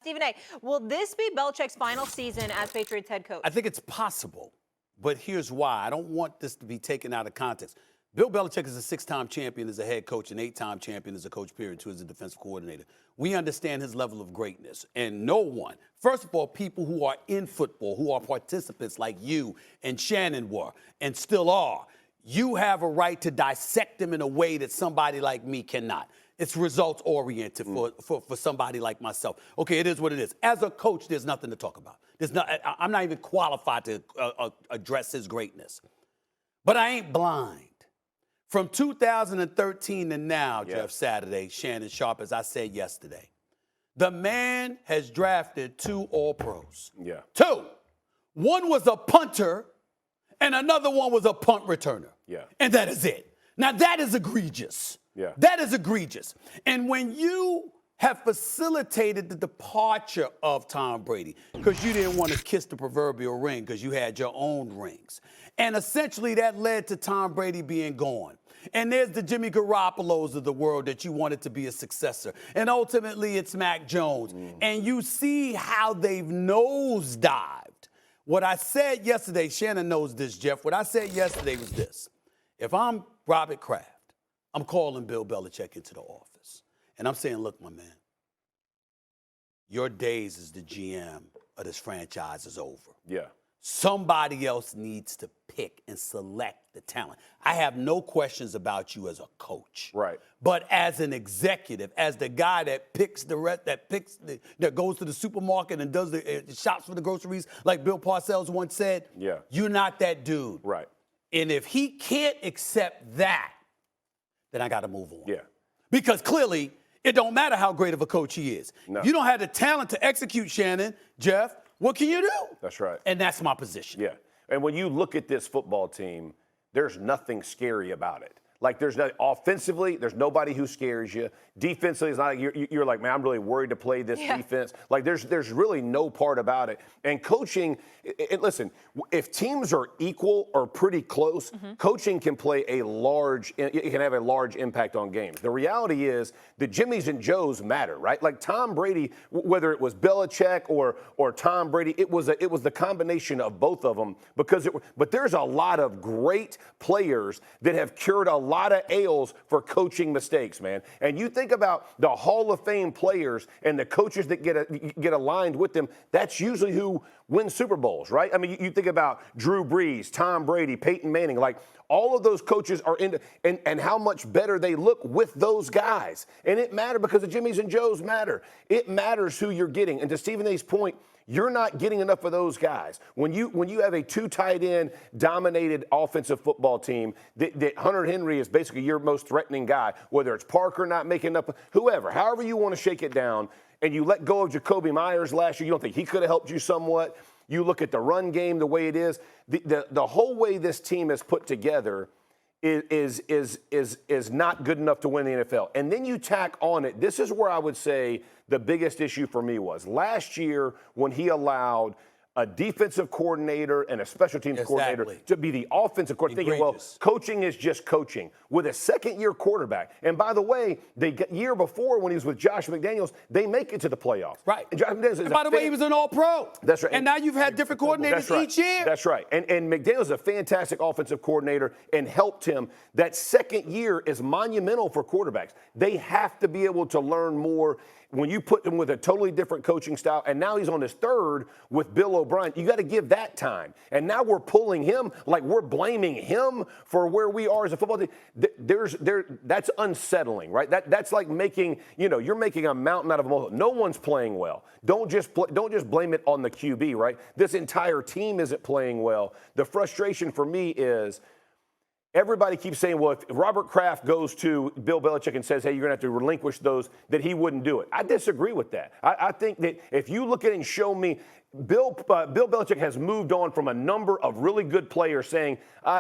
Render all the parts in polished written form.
Stephen A., will this be Belichick's final season as Patriots head coach? I think it's possible, but here's why. I don't want this to be taken out of context. Bill Belichick is a six-time champion as a head coach and eight-time champion as a coach, period, too, as a defensive coordinator. We understand his level of greatness. And no one, first of all, people who are in football, who are participants like you and Shannon were and still are, you have a right to dissect them in a way that somebody like me cannot. It's results-oriented for somebody like myself. Okay, it is what it is. As a coach, there's nothing to talk about. I'm not even qualified to address his greatness. But I ain't blind. From 2013 to now, Jeff Saturday, Shannon, Sharpe, as I said yesterday, the man has drafted 2 All-Pros. Yeah. 2. One was a punter, and another one was a punt returner. Yeah. And that is it. Now, that is egregious. Yeah. That is egregious. And when you have facilitated the departure of Tom Brady because you didn't want to kiss the proverbial ring because you had your own rings, and essentially that led to Tom Brady being gone. And there's the Jimmy Garoppolos of the world that you wanted to be a successor. And ultimately it's Mac Jones. And you see how they've nosedived. What I said yesterday, Shannon knows this, Jeff. What I said yesterday was this. If I'm Robert Kraft, I'm calling Bill Belichick into the office. And I'm saying, look, my man, your days as the GM of this franchise is over. Yeah. Somebody else needs to pick and select the talent. I have no questions about you as a coach. Right. But as an executive, as the guy that picks that goes to the supermarket and does the shops for the groceries, like Bill Parcells once said, you're not that dude. Right. And if he can't accept that, then I got to move on. Yeah. Because clearly, it don't matter how great of a coach he is. No. You don't have the talent to execute, Shannon, Jeff. What can you do? That's right. And that's my position. Yeah. And when you look at this football team, there's nothing scary about it. Like offensively, there's nobody who scares you. Defensively, it's not like you're like, man, I'm really worried to play this defense. Like there's really no part about it. And coaching, listen, if teams are equal or pretty close, coaching can play it can have a large impact on games. The reality is the Jimmies and Joes matter, right? Like Tom Brady, whether it was Belichick or Tom Brady, it was the combination of both of them but there's a lot of great players that have cured a lot of ails for coaching mistakes, man. And you think about the Hall of Fame players and the coaches that get aligned with them, that's usually who wins Super Bowls, right? I mean, you think about Drew Brees, Tom Brady, Peyton Manning, like all of those coaches are and how much better they look with those guys. And it matters because the Jimmies and Joes matter. It matters who you're getting. And to Stephen A's point, you're not getting enough of those guys. When you have a 2 tight end dominated offensive football team, that Hunter Henry is basically your most threatening guy, whether it's Parker not making up, whoever, however you want to shake it down, and you let go of Jacoby Myers last year, you don't think he could have helped you somewhat? You look at the run game the way it is, the whole way this team is put together is not good enough to win the NFL. And then you tack on it. This is where I would say the biggest issue for me was last year when he allowed a defensive coordinator and a special teams coordinator to be the offensive coordinator, thinking, well, coaching is just coaching with a second-year quarterback. And by the way, year before when he was with Josh McDaniels, they make it to the playoffs. Right. And by the way, he was an All-Pro. That's right. And now you've had different coordinators each year. That's right. And McDaniels is a fantastic offensive coordinator and helped him. That second year is monumental for quarterbacks. They have to be able to learn more. When you put him with a totally different coaching style, and now he's on his third with Bill O'Brien, you got to give that time. And now we're pulling him, like we're blaming him for where we are as a football team. That's unsettling, right? That's like you're making a mountain out of a molehill. No one's playing well. Don't just blame it on the QB, right? This entire team isn't playing well. The frustration for me is everybody keeps saying, well, if Robert Kraft goes to Bill Belichick and says, hey, you're going to have to relinquish those, that he wouldn't do it. I disagree with that. I think that if you look at it and show me, Bill Belichick has moved on from a number of really good players saying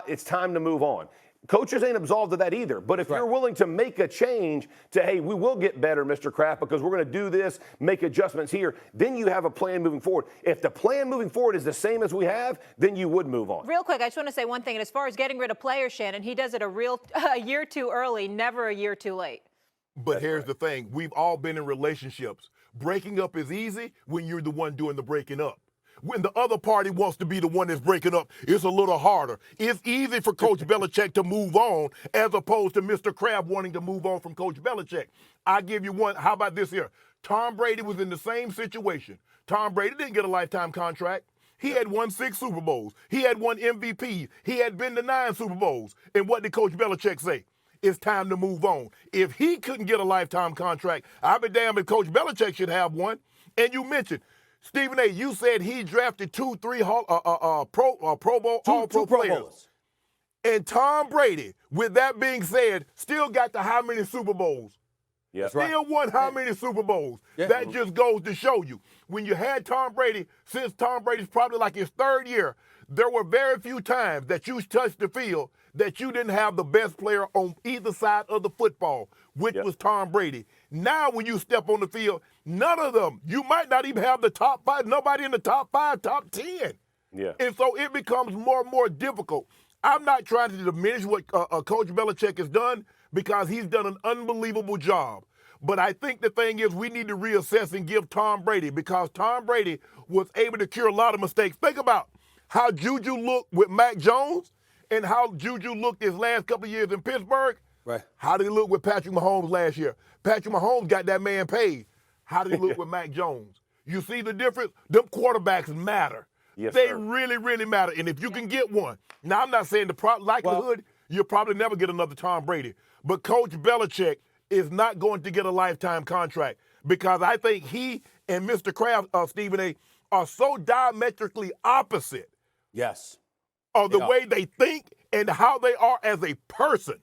it's time to move on. Coaches ain't absolved of that either. But if you're willing to make a change to, hey, we will get better, Mr. Kraft, because we're going to do this, make adjustments here, then you have a plan moving forward. If the plan moving forward is the same as we have, then you would move on. Real quick, I just want to say one thing. And as far as getting rid of players, Shannon, he does it a year too early, never a year too late. But here's the thing. We've all been in relationships breaking up is easy when you're the one doing the breaking up. When the other party wants to be the one that's breaking up, it's a little harder. It's easy for Coach Belichick to move on as opposed to Mr. Kraft wanting to move on from Coach Belichick. I'll give you one. How about this here? Tom Brady was in the same situation. Tom Brady didn't get a lifetime contract. He had won 6 Super Bowls. He had won MVP. He had been to 9 Super Bowls. And what did Coach Belichick say? It's time to move on. If he couldn't get a lifetime contract, I'd be damned if Coach Belichick should have one. And you mentioned, Stephen A., you said he drafted 2, 3 Pro Bowl, All-Pro players. And Tom Brady, with that being said, still got to how many Super Bowls? Yeah. Still won how many Super Bowls? Yeah. That just goes to show you. When you had Tom Brady, since Tom Brady's probably like his 3rd year, there were very few times that you touched the field that you didn't have the best player on either side of the football, which was Tom Brady. Now when you step on the field, none of them, you might not even have the top 5, nobody in the top 5, top 10. Yeah. And so it becomes more and more difficult. I'm not trying to diminish what Coach Belichick has done because he's done an unbelievable job. But I think the thing is we need to reassess and give Tom Brady because Tom Brady was able to cure a lot of mistakes. Think about how Juju looked with Mac Jones and how Juju looked his last couple of years in Pittsburgh. Right. How did he look with Patrick Mahomes last year? Patrick Mahomes got that man paid. How did he look with Mac Jones? You see the difference? Them quarterbacks matter. Yes, they sir. really, really matter. And if you can get one, now I'm not saying the likelihood you'll probably never get another Tom Brady, but Coach Belichick is not going to get a lifetime contract because I think he and Mr. Kraft, Stephen A., are so diametrically opposite. Yes. Of the way they think and how they are as a person.